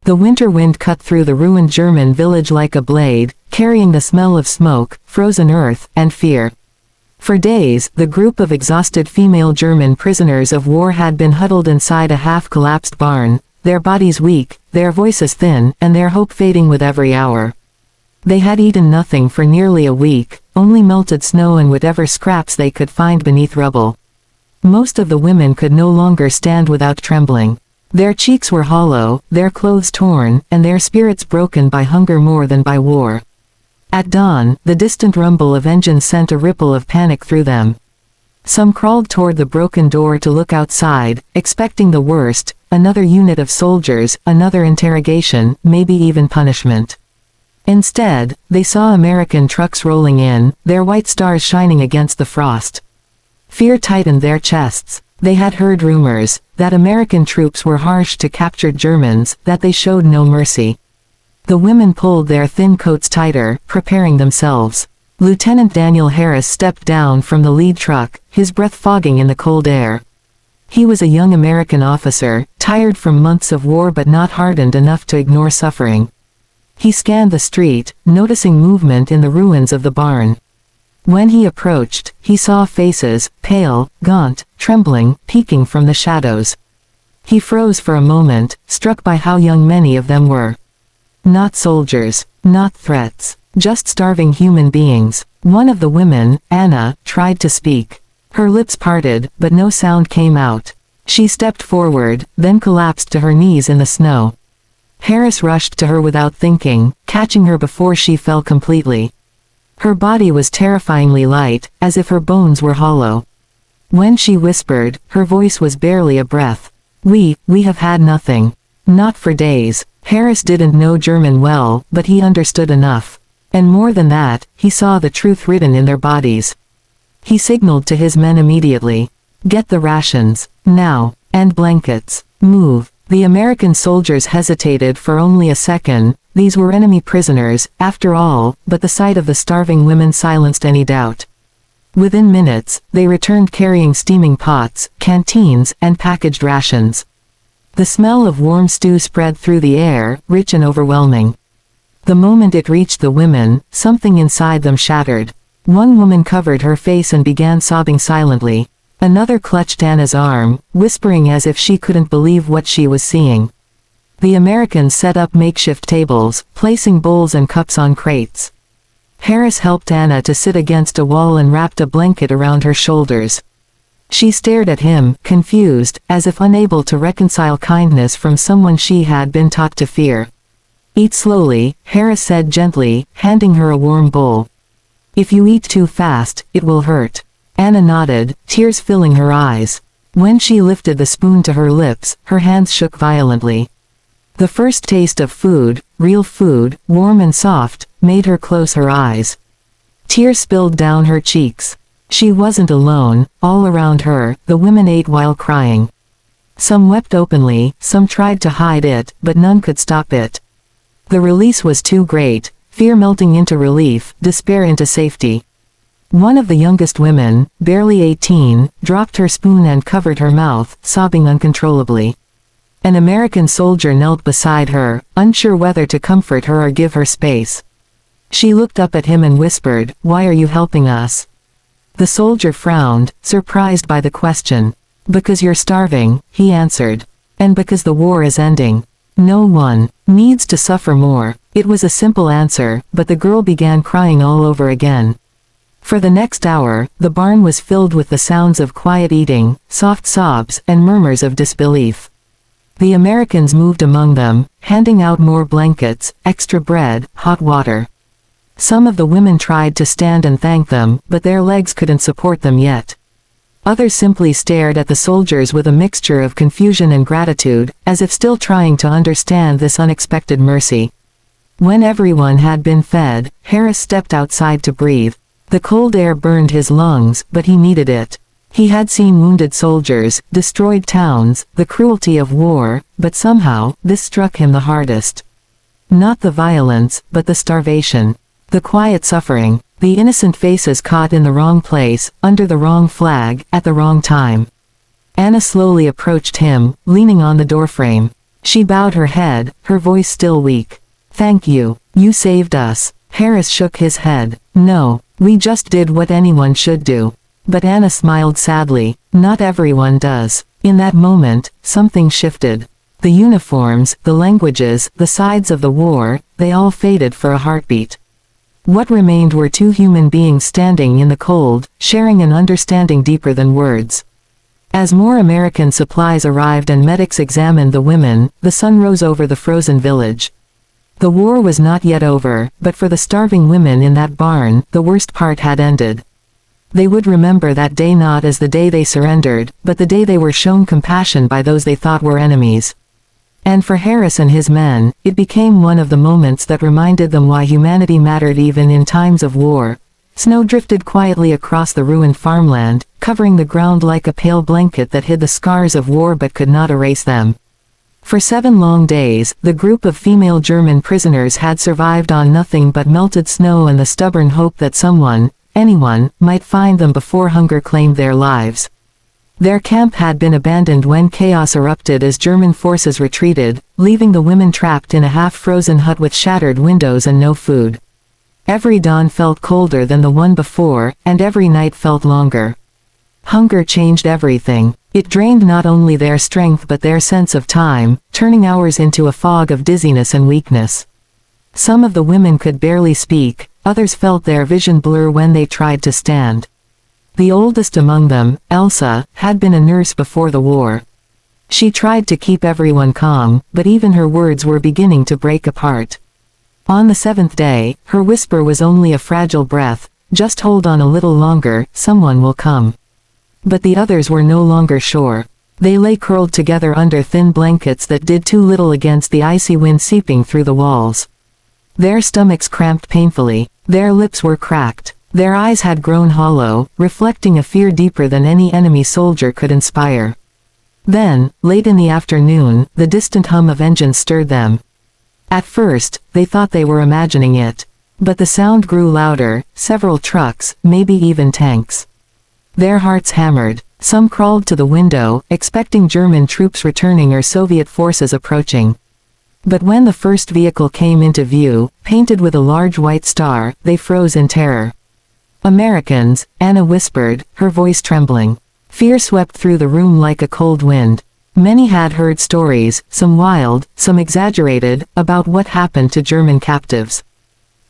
The winter wind cut through the ruined German village like a blade, carrying the smell of smoke, frozen earth, and fear. For days, the group of exhausted female German prisoners of war had been huddled inside a half-collapsed barn, their bodies weak, their voices thin, and their hope fading with every hour. They had eaten nothing for nearly a week, only melted snow and whatever scraps they could find beneath rubble. Most of the women could no longer stand without trembling. Their cheeks were hollow, their clothes torn, and their spirits broken by hunger more than by war. At dawn, the distant rumble of engines sent a ripple of panic through them. Some crawled toward the broken door to look outside, expecting the worst, another unit of soldiers, another interrogation, maybe even punishment. Instead, they saw American trucks rolling in, their white stars shining against the frost. Fear tightened their chests. They had heard rumors that American troops were harsh to captured Germans, that they showed no mercy. The women pulled their thin coats tighter, preparing themselves. Lieutenant Daniel Harris stepped down from the lead truck, his breath fogging in the cold air. He was a young American officer, tired from months of war but not hardened enough to ignore suffering. He scanned the street, noticing movement in the ruins of the barn. When he approached, he saw faces, pale, gaunt, trembling, peeking from the shadows. He froze for a moment, struck by how young many of them were. Not soldiers, not threats, just starving human beings. One of the women, Anna, tried to speak. Her lips parted, but no sound came out. She stepped forward, then collapsed to her knees in the snow. Harris rushed to her without thinking, catching her before she fell completely. Her body was terrifyingly light, as if her bones were hollow. When she whispered, her voice was barely a breath. We have had nothing. Not for days. Harris didn't know German well, but he understood enough. And more than that, he saw the truth written in their bodies. He signaled to his men immediately. Get the rations. Now. And blankets. Move. The American soldiers hesitated for only a second. These were enemy prisoners, after all, but the sight of the starving women silenced any doubt. Within minutes, they returned carrying steaming pots, canteens, and packaged rations. The smell of warm stew spread through the air, rich and overwhelming. The moment it reached the women, something inside them shattered. One woman covered her face and began sobbing silently. Another clutched Anna's arm, whispering as if she couldn't believe what she was seeing. The Americans set up makeshift tables, placing bowls and cups on crates. Harris helped Anna to sit against a wall and wrapped a blanket around her shoulders. She stared at him, confused, as if unable to reconcile kindness from someone she had been taught to fear. Eat slowly, Harris said gently, handing her a warm bowl. If you eat too fast, it will hurt. Anna nodded, tears filling her eyes. When she lifted the spoon to her lips, her hands shook violently. The first taste of food, real food, warm and soft, made her close her eyes. Tears spilled down her cheeks. She wasn't alone. All around her, the women ate while crying. Some wept openly, some tried to hide it, but none could stop it. The release was too great, fear melting into relief, despair into safety. One of the youngest women, barely 18, dropped her spoon and covered her mouth, sobbing uncontrollably. An American soldier knelt beside her, unsure whether to comfort her or give her space. She looked up at him and whispered, "Why are you helping us?" The soldier frowned, surprised by the question. "Because you're starving," he answered. "And because the war is ending. No one needs to suffer more." It was a simple answer, but the girl began crying all over again. For the next hour, the barn was filled with the sounds of quiet eating, soft sobs, and murmurs of disbelief. The Americans moved among them, handing out more blankets, extra bread, hot water. Some of the women tried to stand and thank them, but their legs couldn't support them yet. Others simply stared at the soldiers with a mixture of confusion and gratitude, as if still trying to understand this unexpected mercy. When everyone had been fed, Harris stepped outside to breathe. The cold air burned his lungs, but he needed it. He had seen wounded soldiers, destroyed towns, the cruelty of war, but somehow, this struck him the hardest. Not the violence, but the starvation. The quiet suffering. The innocent faces caught in the wrong place, under the wrong flag, at the wrong time. Anna slowly approached him, leaning on the doorframe. She bowed her head, her voice still weak. "Thank you. You saved us." Harris shook his head. "No, we just did what anyone should do." But Anna smiled sadly. "Not everyone does." In that moment, something shifted. The uniforms, the languages, the sides of the war, they all faded for a heartbeat. What remained were two human beings standing in the cold, sharing an understanding deeper than words. As more American supplies arrived and medics examined the women, the sun rose over the frozen village. The war was not yet over, but for the starving women in that barn, the worst part had ended. They would remember that day not as the day they surrendered, but the day they were shown compassion by those they thought were enemies. And for Harris and his men, it became one of the moments that reminded them why humanity mattered even in times of war. Snow drifted quietly across the ruined farmland, covering the ground like a pale blanket that hid the scars of war but could not erase them. For 7 long days, the group of female German prisoners had survived on nothing but melted snow and the stubborn hope that someone, anyone, might find them before hunger claimed their lives. Their camp had been abandoned when chaos erupted as German forces retreated, leaving the women trapped in a half-frozen hut with shattered windows and no food. Every dawn felt colder than the one before, and every night felt longer. Hunger changed everything. It drained not only their strength but their sense of time, turning hours into a fog of dizziness and weakness. Some of the women could barely speak, others felt their vision blur when they tried to stand. The oldest among them, Elsa, had been a nurse before the war. She tried to keep everyone calm, but even her words were beginning to break apart. On the 7th day, her whisper was only a fragile breath, "Just hold on a little longer, someone will come." But the others were no longer sure. They lay curled together under thin blankets that did too little against the icy wind seeping through the walls. Their stomachs cramped painfully, their lips were cracked, their eyes had grown hollow, reflecting a fear deeper than any enemy soldier could inspire. Then, late in the afternoon, the distant hum of engines stirred them. At first, they thought they were imagining it. But the sound grew louder, several trucks, maybe even tanks. Their hearts hammered. Some crawled to the window, expecting German troops returning or Soviet forces approaching. But when the first vehicle came into view, painted with a large white star, they froze in terror. "Americans," Anna whispered, her voice trembling. Fear swept through the room like a cold wind. Many had heard stories, some wild, some exaggerated, about what happened to German captives.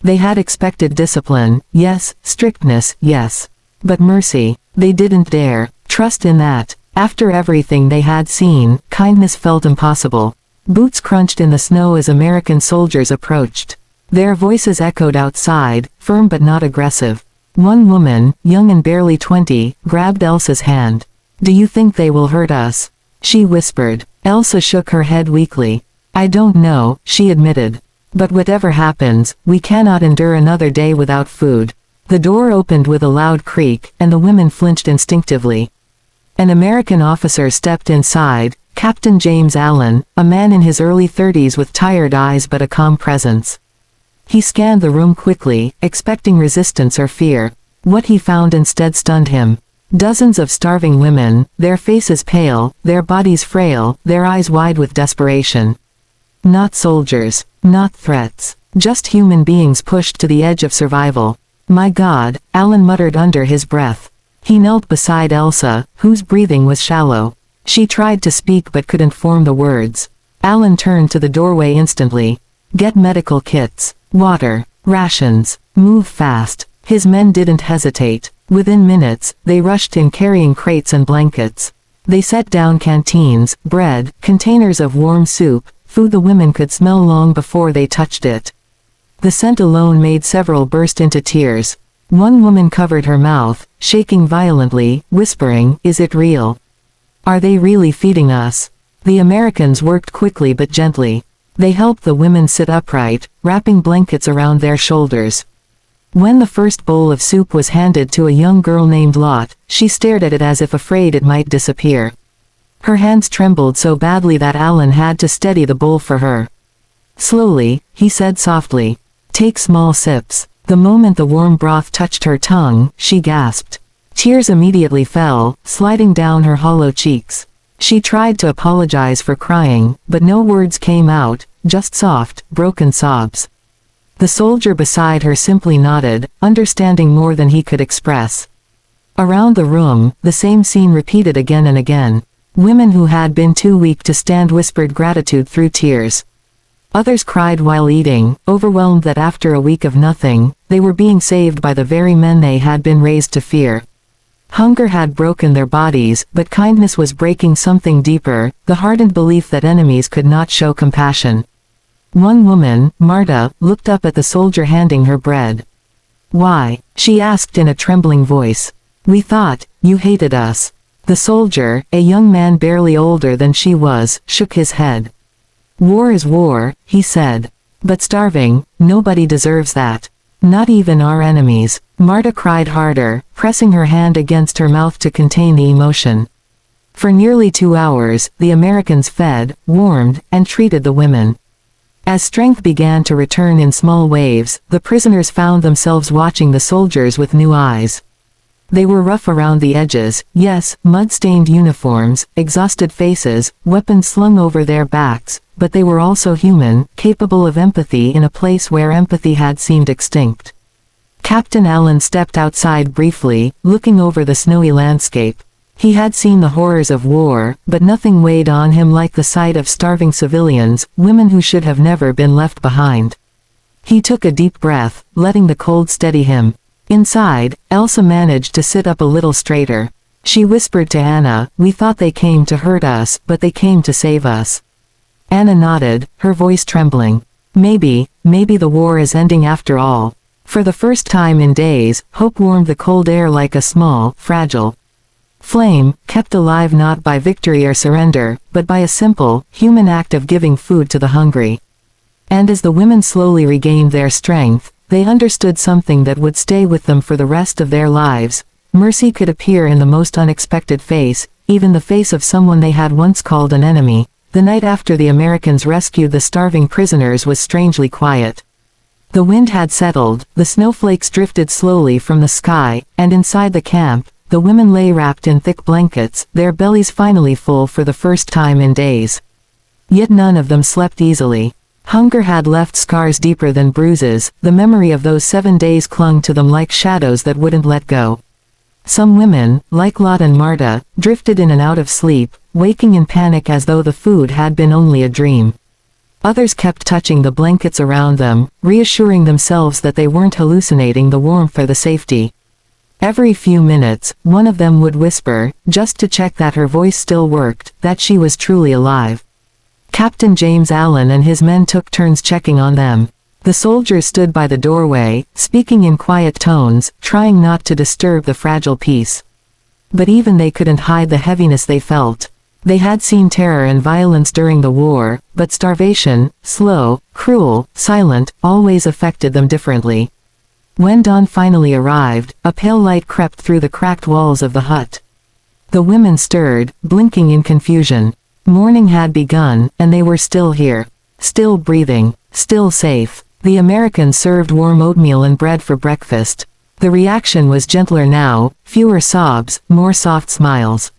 They had expected discipline, yes, strictness, yes. But mercy, they didn't dare trust in that. After everything they had seen, kindness felt impossible. Boots crunched in the snow as American soldiers approached. Their voices echoed outside, firm but not aggressive. One woman, young and barely 20, grabbed Elsa's hand. "Do you think they will hurt us?" she whispered. Elsa shook her head weakly. "I don't know," she admitted. "But whatever happens, we cannot endure another day without food." The door opened with a loud creak, and the women flinched instinctively. An American officer stepped inside, Captain James Allen, a man in his early 30s with tired eyes but a calm presence. He scanned the room quickly, expecting resistance or fear. What he found instead stunned him. Dozens of starving women, their faces pale, their bodies frail, their eyes wide with desperation. Not soldiers, not threats, just human beings pushed to the edge of survival. "My God," Allen muttered under his breath. He knelt beside Elsa, whose breathing was shallow. She tried to speak but couldn't form the words. Allen turned to the doorway instantly. "Get medical kits, water, rations, move fast." His men didn't hesitate. Within minutes, they rushed in carrying crates and blankets. They set down canteens, bread, containers of warm soup, food the women could smell long before they touched it. The scent alone made several burst into tears. One woman covered her mouth, shaking violently, whispering, "Is it real? Are they really feeding us?" The Americans worked quickly but gently. They helped the women sit upright, wrapping blankets around their shoulders. When the first bowl of soup was handed to a young girl named Lot, she stared at it as if afraid it might disappear. Her hands trembled so badly that Allen had to steady the bowl for her. Slowly, he said softly, "Take small sips." The moment the warm broth touched her tongue, she gasped. Tears immediately fell, sliding down her hollow cheeks. She tried to apologize for crying, but no words came out, just soft, broken sobs. The soldier beside her simply nodded, understanding more than he could express. Around the room, the same scene repeated again and again. Women who had been too weak to stand whispered gratitude through tears. Others cried while eating, overwhelmed that after a week of nothing, they were being saved by the very men they had been raised to fear. Hunger had broken their bodies, but kindness was breaking something deeper, the hardened belief that enemies could not show compassion. One woman, Marta, looked up at the soldier handing her bread. "Why?" she asked in a trembling voice. "We thought you hated us." The soldier, a young man barely older than she was, shook his head. "War is war," he said. "But starving, nobody deserves that. Not even our enemies." Marta cried harder, pressing her hand against her mouth to contain the emotion. For nearly 2 hours, the Americans fed, warmed, and treated the women. As strength began to return in small waves, the prisoners found themselves watching the soldiers with new eyes. They were rough around the edges, yes, mud-stained uniforms, exhausted faces, weapons slung over their backs, but they were also human, capable of empathy in a place where empathy had seemed extinct. Captain Allen stepped outside briefly, looking over the snowy landscape. He had seen the horrors of war, but nothing weighed on him like the sight of starving civilians, women who should have never been left behind. He took a deep breath, letting the cold steady him. Inside, Elsa managed to sit up a little straighter. She whispered to Anna, "We thought they came to hurt us, but they came to save us." Anna nodded, her voice trembling. Maybe the war is ending after all." For the first time in days, hope warmed the cold air like a small, fragile flame, kept alive not by victory or surrender, but by a simple, human act of giving food to the hungry. And as the women slowly regained their strength, they understood something that would stay with them for the rest of their lives. Mercy could appear in the most unexpected face, even the face of someone they had once called an enemy. The night after the Americans rescued the starving prisoners was strangely quiet. The wind had settled, the snowflakes drifted slowly from the sky, and inside the camp, the women lay wrapped in thick blankets, their bellies finally full for the first time in days. Yet none of them slept easily. Hunger had left scars deeper than bruises, the memory of those 7 days clung to them like shadows that wouldn't let go. Some women, like Lot and Marta, drifted in and out of sleep, waking in panic as though the food had been only a dream. Others kept touching the blankets around them, reassuring themselves that they weren't hallucinating the warmth or the safety. Every few minutes, one of them would whisper, just to check that her voice still worked, that she was truly alive. Captain James Allen and his men took turns checking on them. The soldiers stood by the doorway, speaking in quiet tones, trying not to disturb the fragile peace. But even they couldn't hide the heaviness they felt. They had seen terror and violence during the war, but starvation, slow, cruel, silent, always affected them differently. When dawn finally arrived, a pale light crept through the cracked walls of the hut. The women stirred, blinking in confusion. Morning had begun, and they were still here. Still breathing. Still safe. The Americans served warm oatmeal and bread for breakfast. The reaction was gentler now, fewer sobs, more soft smiles.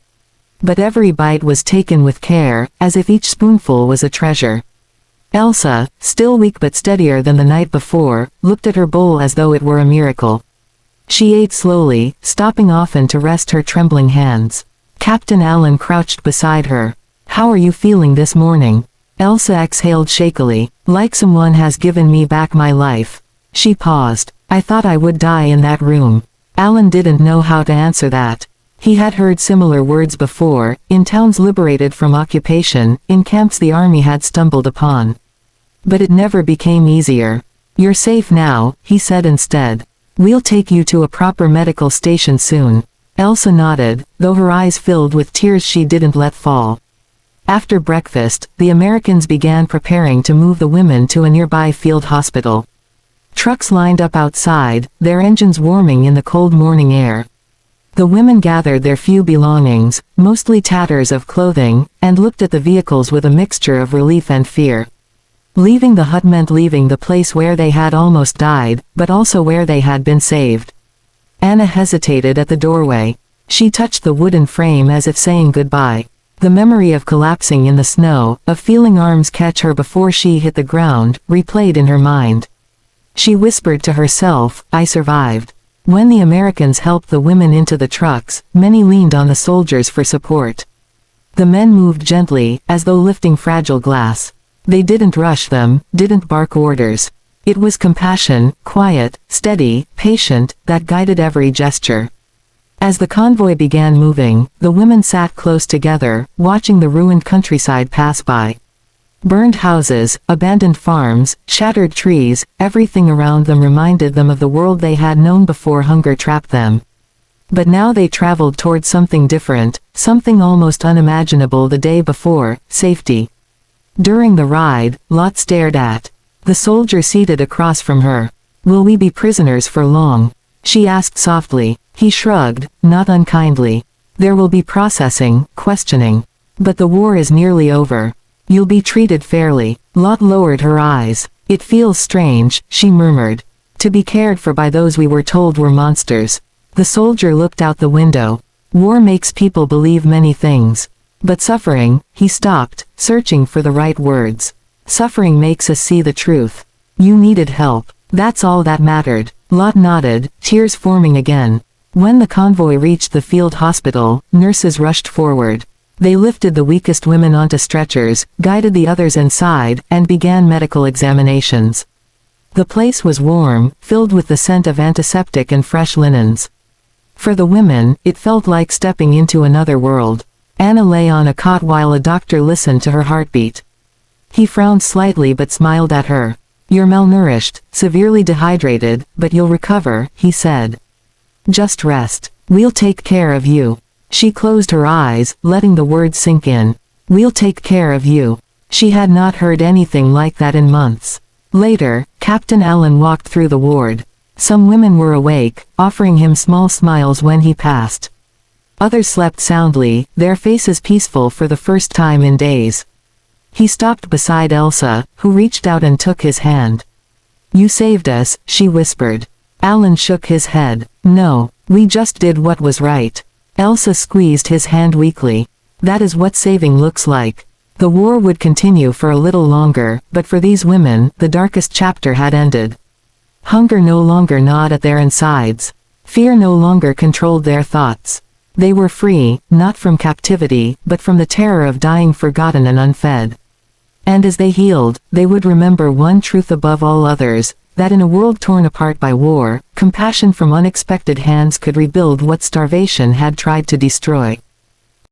But every bite was taken with care, as if each spoonful was a treasure. Elsa, still weak but steadier than the night before, looked at her bowl as though it were a miracle. She ate slowly, stopping often to rest her trembling hands. Captain Allen crouched beside her. "How are you feeling this morning?" Elsa exhaled shakily. "Like someone has given me back my life." She paused. "I thought I would die in that room." Allen didn't know how to answer that. He had heard similar words before, in towns liberated from occupation, in camps the army had stumbled upon. But it never became easier. "You're safe now," he said instead. "We'll take you to a proper medical station soon." Elsa nodded, though her eyes filled with tears she didn't let fall. After breakfast, the Americans began preparing to move the women to a nearby field hospital. Trucks lined up outside, their engines warming in the cold morning air. The women gathered their few belongings, mostly tatters of clothing, and looked at the vehicles with a mixture of relief and fear. Leaving the hut meant leaving the place where they had almost died, but also where they had been saved. Anna hesitated at the doorway. She touched the wooden frame as if saying goodbye. The memory of collapsing in the snow, of feeling arms catch her before she hit the ground, replayed in her mind. She whispered to herself, "I survived." When the Americans helped the women into the trucks, many leaned on the soldiers for support. The men moved gently, as though lifting fragile glass. They didn't rush them, didn't bark orders. It was compassion, quiet, steady, patient, that guided every gesture. As the convoy began moving, the women sat close together, watching the ruined countryside pass by. Burned houses, abandoned farms, shattered trees, everything around them reminded them of the world they had known before hunger trapped them. But now they traveled toward something different, something almost unimaginable the day before: safety. During the ride, Lot stared at the soldier seated across from her. "Will we be prisoners for long?" she asked softly. He shrugged, not unkindly. "There will be processing, questioning. But the war is nearly over. You'll be treated fairly." Lot lowered her eyes. "It feels strange," she murmured. "To be cared for by those we were told were monsters." The soldier looked out the window. "War makes people believe many things. But suffering," he stopped, searching for the right words. "Suffering makes us see the truth. You needed help. That's all that mattered." Lot nodded, tears forming again. When the convoy reached the field hospital, nurses rushed forward. They lifted the weakest women onto stretchers, guided the others inside, and began medical examinations. The place was warm, filled with the scent of antiseptic and fresh linens. For the women, it felt like stepping into another world. Anna lay on a cot while a doctor listened to her heartbeat. He frowned slightly but smiled at her. "You're malnourished, severely dehydrated, but you'll recover," he said. "Just rest. We'll take care of you." She closed her eyes, letting the words sink in. "We'll take care of you." She had not heard anything like that in months. Later, Captain Allen walked through the ward. Some women were awake, offering him small smiles when he passed. Others slept soundly, their faces peaceful for the first time in days. He stopped beside Elsa, who reached out and took his hand. "You saved us," she whispered. Allen shook his head. "No, we just did what was right." Elsa squeezed his hand weakly. "That is what saving looks like." The war would continue for a little longer, but for these women, the darkest chapter had ended. Hunger no longer gnawed at their insides. Fear no longer controlled their thoughts. They were free, not from captivity, but from the terror of dying forgotten and unfed. And as they healed, they would remember one truth above all others, that in a world torn apart by war, compassion from unexpected hands could rebuild what starvation had tried to destroy.